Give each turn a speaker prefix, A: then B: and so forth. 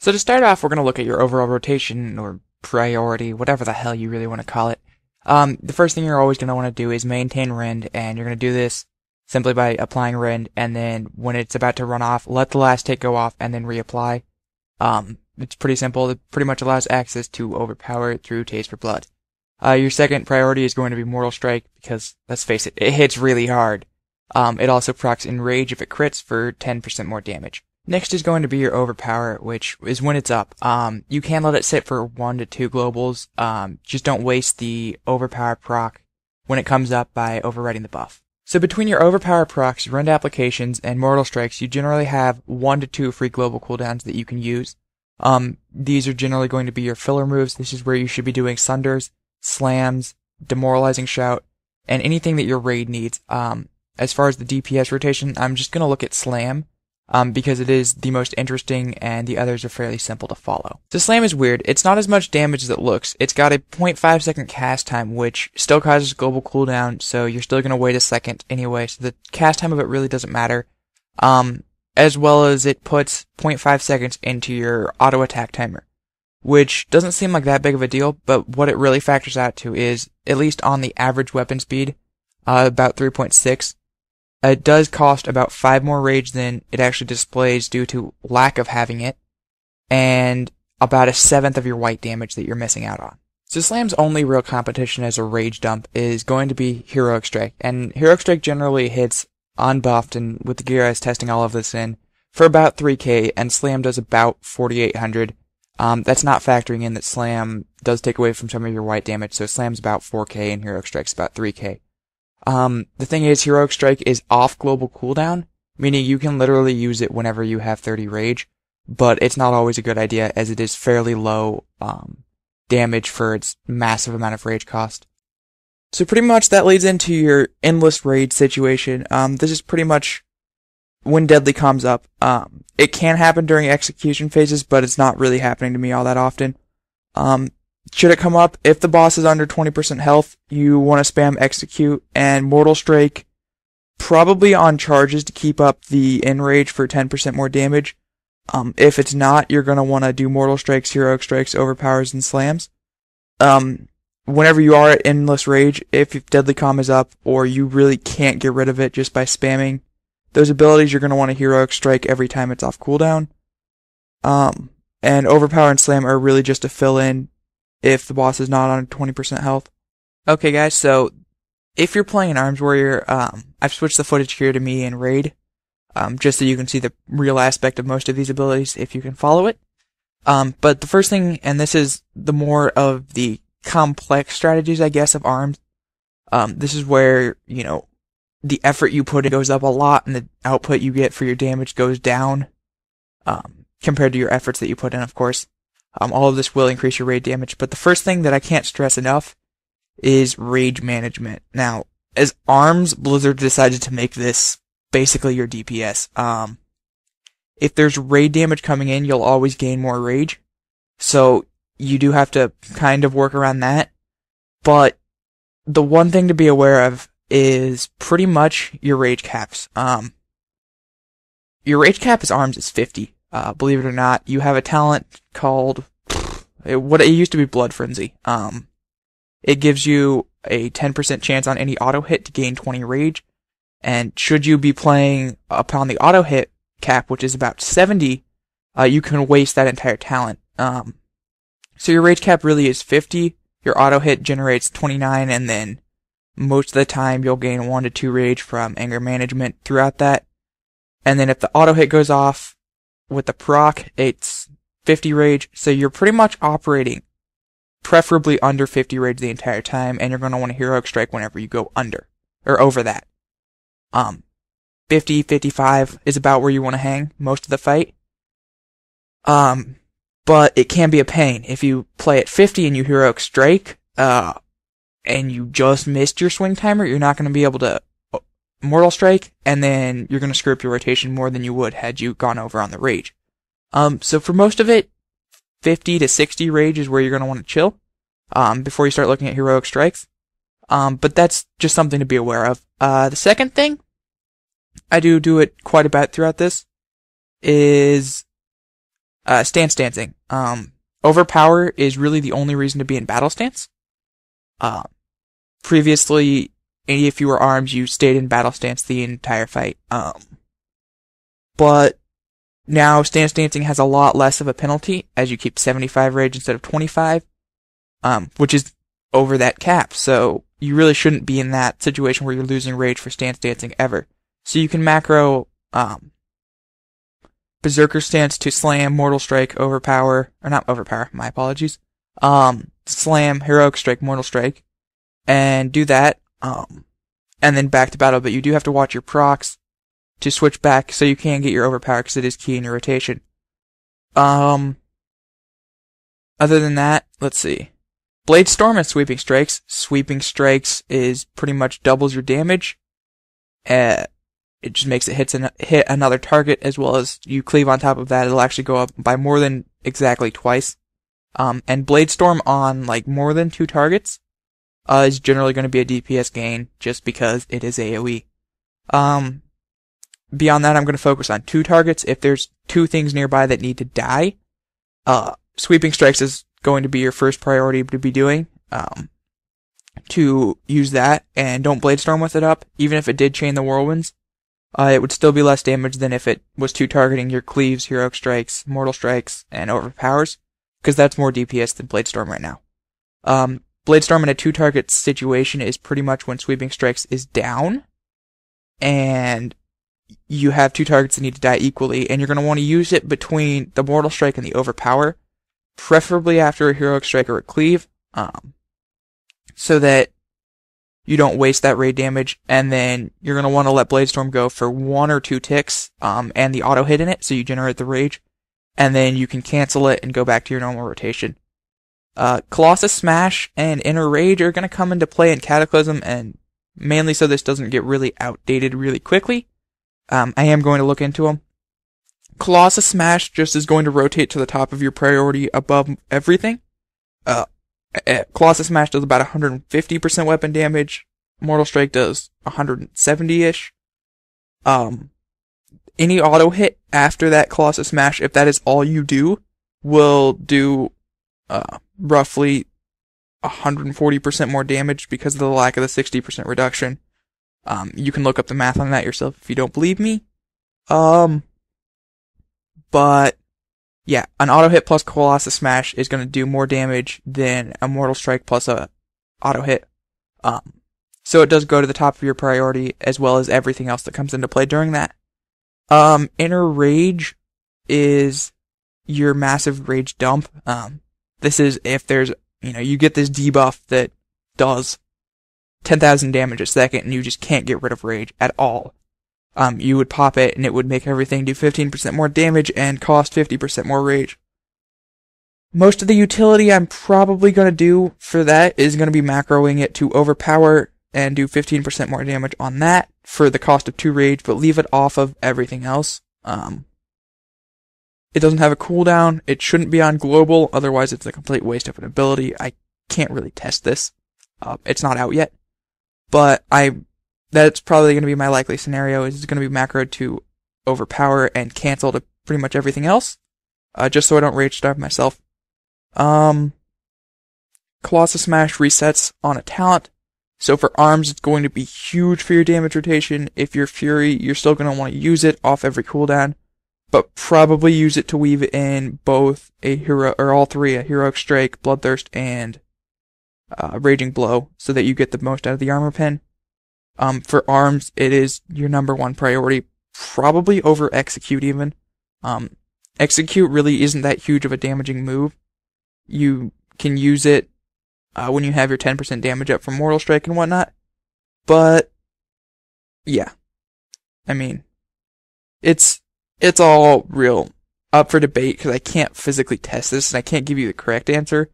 A: So to start off, we're going to look at your overall rotation, or priority, whatever the hell you really want to call it. The first thing you're always going to want to do is maintain rend, and you're going to do this simply by applying rend, and then when it's about to run off, let the last tick go off, and then reapply. It's pretty simple. It pretty much allows access to overpower through Taste for Blood. Your second priority is going to be Mortal Strike, because, let's face it, it hits really hard. It also procs Enrage if it crits for 10% more damage. Next is going to be your Overpower, which is when it's up. You can let it sit for 1 to 2 globals. Just don't waste the Overpower proc when it comes up by overriding the buff. So between your Overpower procs, Rend applications, and Mortal Strikes, you generally have 1 to 2 free global cooldowns that you can use. These are generally going to be your filler moves. This is where you should be doing Sunders, Slams, Demoralizing Shout, and anything that your raid needs. As far as the DPS rotation, I'm just going to look at Slam, because it is the most interesting and the others are fairly simple to follow. So Slam is weird. It's not as much damage as it looks. It's got a 0.5 second cast time, which still causes global cooldown, so you're still going to wait a second anyway, so the cast time of it really doesn't matter. As well as it puts 0.5 seconds into your auto attack timer, which doesn't seem like that big of a deal, but what it really factors out to is, at least on the average weapon speed, about 3.6, it does cost about 5 more rage than it actually displays due to lack of having it, and about 1/7 of your white damage that you're missing out on. So Slam's only real competition as a rage dump is going to be Heroic Strike, and Heroic Strike generally hits unbuffed, and with the gear I was testing all of this in, for about 3k, and Slam does about 4,800. That's not factoring in that Slam does take away from some of your white damage, so Slam's about 4k and Heroic Strike's about 3k. The thing is, Heroic Strike is off global cooldown, meaning you can literally use it whenever you have 30 rage, but it's not always a good idea as it is fairly low, damage for its massive amount of rage cost. So pretty much that leads into your endless raid situation. This is pretty much when Deadly comes up. It can happen during execution phases, but it's not really happening to me all that often. Should it come up, if the boss is under 20% health, you want to spam execute and Mortal Strike, probably on charges to keep up the Enrage for 10% more damage. If it's not, you're going to want to do Mortal Strikes, Heroic Strikes, Overpowers, and Slams. Whenever you are at Endless Rage, if Deadly Calm is up, or you really can't get rid of it just by spamming those abilities, you're going to want to Heroic Strike every time it's off cooldown. And Overpower and Slam are really just to fill in if the boss is not on 20% health. Okay guys, so if you're playing an Arms Warrior, I've switched the footage here to me in Raid, just so you can see the real aspect of most of these abilities if you can follow it. But the first thing, and this is the more of the complex strategies, I guess, of Arms, this is where, you know, the effort you put in goes up a lot and the output you get for your damage goes down, compared to your efforts that you put in, of course. All of this will increase your raid damage, but the first thing that I can't stress enough is rage management. Now, as Arms, Blizzard decided to make this basically your DPS. If there's raid damage coming in, you'll always gain more rage, so you do have to kind of work around that. But the one thing to be aware of is pretty much your rage caps. Your rage cap as Arms is 50. Believe it or not, you have a talent called, what it used to be Blood Frenzy. It gives you a 10% chance on any auto hit to gain 20 rage, and should you be playing upon the auto hit cap, which is about 70, you can waste that entire talent. So your rage cap really is 50, your auto hit generates 29, and then most of the time you'll gain 1 to 2 rage from anger management throughout that. And then if the auto hit goes off with the proc, it's 50 rage, so you're pretty much operating preferably under 50 rage the entire time, and you're going to want to Heroic Strike whenever you go under, or over that. 50, 55 is about where you want to hang most of the fight. But it can be a pain. If you play at 50 and you Heroic Strike, and you just missed your swing timer, you're not going to be able to Mortal Strike, and then you're going to screw up your rotation more than you would had you gone over on the rage. So for most of it, 50 to 60 rage is where you're going to want to chill, before you start looking at Heroic Strikes. But that's just something to be aware of. The second thing, I do it quite a bit throughout this, is Stance dancing. Overpower is really the only reason to be in battle stance. Previously, if you were armed, you stayed in battle stance the entire fight. But now stance dancing has a lot less of a penalty, as you keep 75 rage instead of 25, which is over that cap. So you really shouldn't be in that situation where you're losing rage for stance dancing ever. So you can macro Berserker Stance to slam, Mortal Strike, Overpower, or not Overpower, my apologies. Slam, Heroic Strike, Mortal Strike, and do that, and then back to battle, but you do have to watch your procs to switch back so you can get your Overpower because it is key in your rotation. Other than that, let's see. Blade Storm and Sweeping Strikes. Sweeping Strikes is pretty much doubles your damage. It just makes it hit another target, as well as you cleave on top of that. It'll actually go up by more than exactly twice. And Blade Storm on like more than 2 targets is generally going to be a DPS gain just because it is AoE. Beyond that, I'm going to focus on 2 targets. If there's 2 things nearby that need to die, Sweeping Strikes is going to be your first priority to be doing. To use that, and don't Blade Storm with it up. Even if it did chain the Whirlwinds, it would still be less damage than if it was 2 targeting your Cleaves, Heroic Strikes, Mortal Strikes, and Overpowers, because that's more DPS than Blade Storm right now. Blade Storm in a 2 target situation is pretty much when Sweeping Strikes is down, and you have 2 targets that need to die equally, and you're going to want to use it between the Mortal Strike and the Overpower, preferably after a Heroic Strike or a Cleave, so that you don't waste that raid damage, and then you're going to want to let Blade Storm go for 1 or 2 ticks, and the auto hit in it, so you generate the rage, and then you can cancel it and go back to your normal rotation. Colossus Smash and Inner Rage are going to come into play in Cataclysm, and mainly so this doesn't get really outdated really quickly. I am going to look into them. Colossus Smash just is going to rotate to the top of your priority above everything. Colossus Smash does about 150% weapon damage. Mortal Strike does 170-ish. Any auto hit after that Colossus Smash, if that is all you do, will do roughly 140% more damage because of the lack of the 60% reduction. You can look up the math on that yourself if you don't believe me. But yeah, an auto hit plus Colossus Smash is going to do more damage than a Mortal Strike plus a auto hit. So it does go to the top of your priority as well as everything else that comes into play during that. Inner Rage is your massive rage dump. This is if there's, you get this debuff that does 10,000 damage a second and you just can't get rid of rage at all. You would pop it and it would make everything do 15% more damage and cost 50% more rage. Most of the utility I'm probably going to do for that is going to be macroing it to Overpower and do 15% more damage on that for the cost of 2 rage, but leave it off of everything else. It doesn't have a cooldown. It shouldn't be on global, otherwise it's a complete waste of an ability. I can't really test this. It's not out yet. But that's probably going to be my likely scenario, is it's going to be macroed to Overpower and cancel to pretty much everything else, just so I don't rage starve myself. Colossus Smash resets on a talent, so for arms it's going to be huge for your damage rotation. If you're Fury, you're still going to want to use it off every cooldown, but probably use it to weave in both all 3, a Heroic Strike, Bloodthirst, and Raging Blow, so that you get the most out of the armor pen. For arms, it is your number 1 priority, probably over Execute even. Execute really isn't that huge of a damaging move. You can use it when you have your 10% damage up from Mortal Strike and whatnot. But yeah, I mean, it's all real up for debate because I can't physically test this and I can't give you the correct answer.